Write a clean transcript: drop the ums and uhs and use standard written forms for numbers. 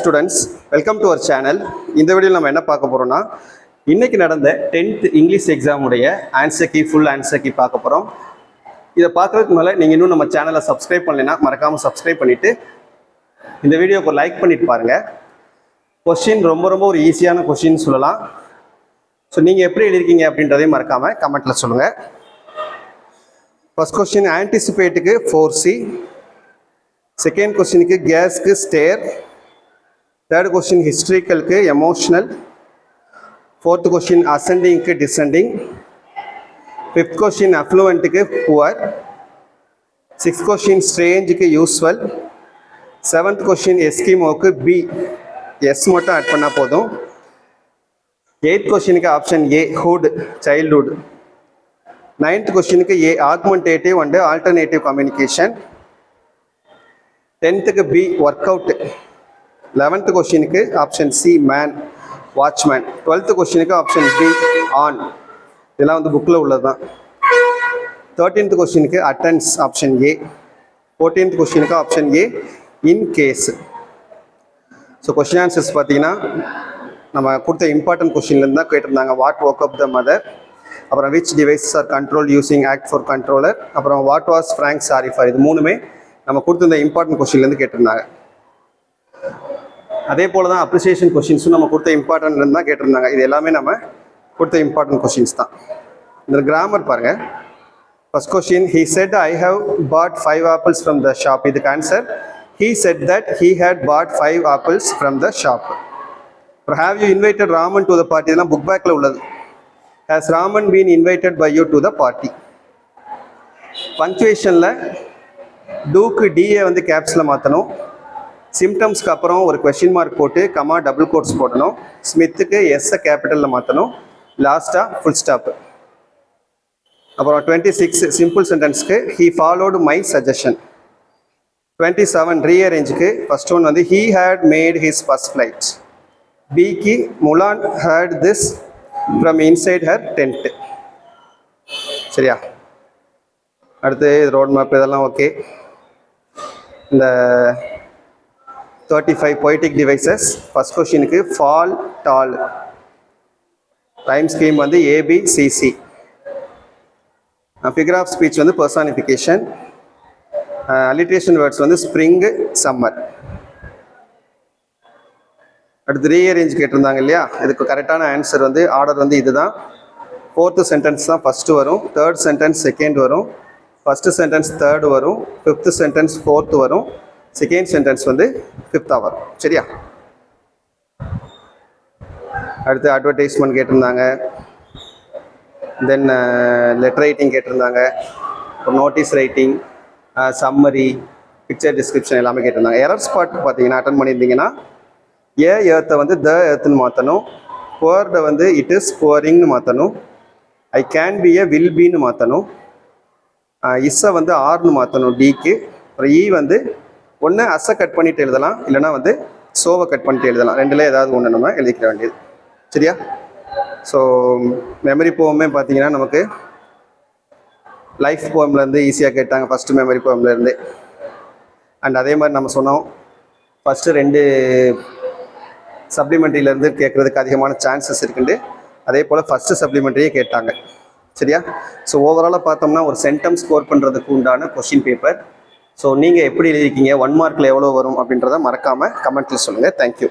students, welcome to our channel. இந்த வீடியோல நம்ம என்ன பார்க்க போறோம்னா இன்னைக்கு நடந்த 10th இங்கிலீஷ் எக்ஸாம் உடைய answer key full answer key பார்க்க போறோம். இத பார்க்கிறதுக்கு முன்னால நீங்க இன்னும் நம்ம சேனலை சப்ஸ்கிரைப் பண்ணலைனா மறக்காம சப்ஸ்கிரைப் பண்ணிட்டு இந்த வீடியோக்கு லைக் பண்ணிட்டு பாருங்க. क्वेश्चन ரொம்ப ஒரு ஈஸியான क्वेश्चन சொல்லலாம். சோ நீங்க எப்படி எழுதிருக்கீங்க அப்படின்றதை மறக்காம கமெண்ட்ல சொல்லுங்க. First question anticipate க்கு 4C. Second question க்கு gas க்கு stare. Third question historical க்கு emotional. Fourth question ascending க்கு descending. Fifth question affluent க்கு poor. Sixth question strange க்கு usual. Seventh question eskimo க்கு B. S மட்டும் ஆட் பண்ணா போதும். Eighth question க்கு option A hood childhood. Ninth question க்கு A augmentative and alternative communication. 10th க்கு B workout. 11th question க்கு option C man watchman. 12th question க்கு option B on. இதெல்லாம் வந்து புக்ல உள்ளதுதான். 13th question க்கு attends option A. 14th question க்கு option A in case. So question answers பாத்தீங்கன்னா நம்ம கொடுத்த இம்பார்ட்டன்ட் கொஸ்டின்ல இருந்து தான் கேட்டிருந்தாங்க. What woke up the mother, அப்புறம் which devices are controlled using act for controller, அப்புறம் what was Frank sorry for. இது மூணுமே நம்ம கொடுத்த இந்த இம்பார்ட்டன்ட் கொஸ்டின்ல இருந்து கேட்டிருந்தாங்க. அதே போல தான் அப்ரிசியேஷன் கொஸ்டின்ஸும் நம்ம கொடுத்த இம்பார்ட்டன்ட்ல இருந்து தான் கேட்டிருந்தாங்க. இது எல்லாமே நம்ம கொடுத்த இம்பார்ட்டன்ட் கொஸ்டின்ஸ் தான். இந்த கிராமர் பாருங்க. First question he said I have bought 5 apples from the shop. இதுக்கு answer he said that he had bought 5 apples from the shop. Have you invited Raman to the party? இதெல்லாம் book பேக்ல உள்ளது. Has Raman been invited by you to the party? பங்க்சுவேஷன்ல டூக்கு DA வந்து கேப்ஸ்ல மாற்றணும். சிம்டம்ஸ்க்கு அப்புறம் ஒரு question mark போட்டு comma double quotes போடணும். ஸ்மித்துக்கு எஸ்ஸை கேபிட்டலில் மாற்றணும். லாஸ்ட்டாக ஃபுல் ஸ்டாப். அப்புறம் 26 சிம்பிள் சென்டென்ஸ்க்கு he followed my suggestion. 27 ரீஅரேஞ்சுக்கு ஃபர்ஸ்ட் ஒன் வந்து he had made his first flight. பிக்கு முலான் heard this from inside her tent. சரியா? அடுத்து ரோட் மேப் இதெல்லாம் ஓகே. இந்த 35 poetic devices. ஃபர்ஸ்ட் கொஸ்டினுக்கு fall tall. ரைம் ஸ்கீம் வந்து ABCC. ஃபிகர் ஆஃப் ஸ்பீச் வந்து பர்சானிஃபிகேஷன். அலிட்ரேஷன் வேர்ட்ஸ் வந்து ஸ்ப்ரிங் சம்மர். அடுத்து ரீஅரேஞ்ச் கேட்டிருந்தாங்க இல்லையா? இதுக்கு கரெக்டான ஆன்சர் வந்து ஆர்டர் வந்து இதுதான். ஃபோர்த்து சென்டென்ஸ் தான் ஃபர்ஸ்ட் வரும், தேர்ட் சென்டென்ஸ் செகண்ட் வரும், ஃபர்ஸ்ட் சென்டென்ஸ் தேர்ட் வரும், ஃபிஃப்த் சென்டென்ஸ் ஃபோர்த் வரும், செகண்ட் சென்டென்ஸ் வந்து ஃபிஃப்த்தாக வரும். சரியா? அடுத்து அட்வர்டைஸ்மெண்ட் கேட்டிருந்தாங்க. தென் லெட்டர் ரைட்டிங் கேட்டிருந்தாங்க. அப்புறம் notice writing, summary, picture description எல்லாமே கேட்டிருந்தாங்க. எரர் ஸ்பாட் பார்த்தீங்கன்னா அட்டன் பண்ணியிருந்தீங்கன்னா ஏர்த்தை வந்து த ஏர்த்துன்னு மாற்றணும். புவர்டை வந்து இட் இஸ் புவரிங்னு மாற்றணும். I can be a will பின்னு மாற்றணும். இஸ்ஸை வந்து ஆர்னு மாற்றணும் டிக்கு. அப்புறம் இ வந்து ஒன்று அஸ்ஸை கட் பண்ணிட்டு எழுதலாம், இல்லைனா வந்து சோவை கட் பண்ணிட்டு எழுதலாம். ரெண்டுல ஏதாவது ஒன்று நம்ம எழுதிக்கிற வேண்டியது. சரியா? ஸோ மெமரி போமே பார்த்தீங்கன்னா நமக்கு லைஃப் போம்லேருந்து ஈஸியாக கேட்டாங்க, ஃபஸ்ட்டு மெமரி போம்லேருந்து. அண்ட் அதே மாதிரி நம்ம சொன்னோம் ஃபஸ்ட்டு 2 சப்ளிமெண்ட்ரியிலேருந்து கேட்குறதுக்கு அதிகமான சான்சஸ் இருக்குண்டு. அதே போல் ஃபஸ்ட்டு சப்ளிமெண்ட்ரியே கேட்டாங்க. சரியா? ஸோ ஓவராலாக பார்த்தோம்னா ஒரு சென்டம் ஸ்கோர் பண்ணுறதுக்கு உண்டான கொஷின் பேப்பர். ஸோ நீங்கள் எப்படி எழுதிருக்கீங்க, 1 மார்க்கில் எவ்வளோ வரும் அப்படின்றத மறக்காமல் கமெண்ட்டில் சொல்லுங்கள். தேங்க்யூ.